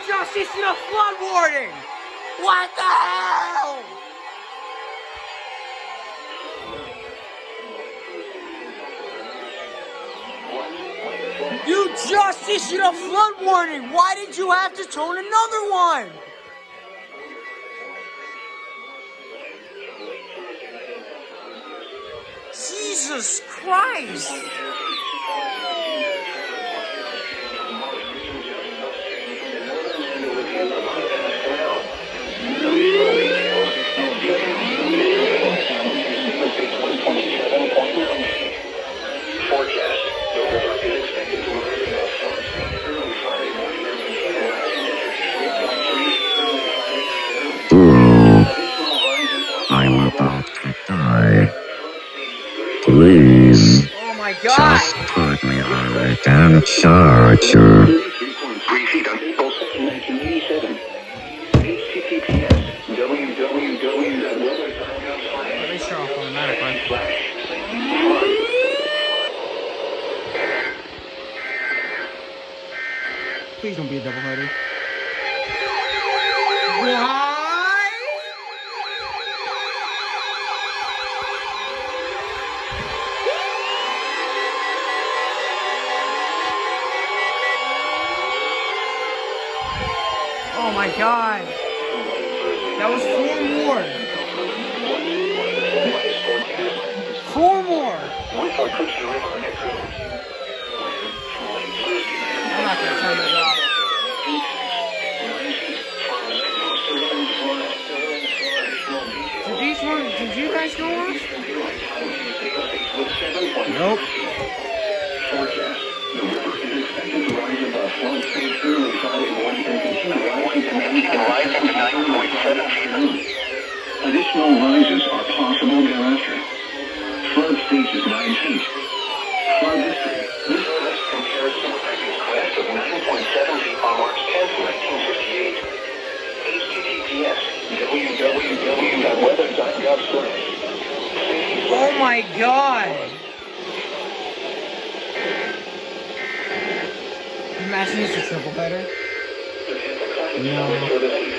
just issued a flood warning! What the hell? You just issued a flood warning! Why did you have to tone another one? Jesus Christ! I'm about to die. Please, Oh my God! just put me on a damn charger. 3 feet on Pulse 1987. HTTPS www.weather.gov/. Let me show off automatically. Please don't be a doubleheader. Why? Oh my God! That was 4 more! 4 more! I'm not gonna turn this off. Did you guys go off? Nope. Forecast. The river is expected to rise above flood stage early Friday morning and continue rising to 9.7 feet. Additional rises are possible thereafter. Flood stage is 9 feet. Flood history. This crest compares to the previous crest of 9.7 feet on March 10th, 1958. HTTPS www.weather.gov/. Oh my God! Imagine it's a triple header. No.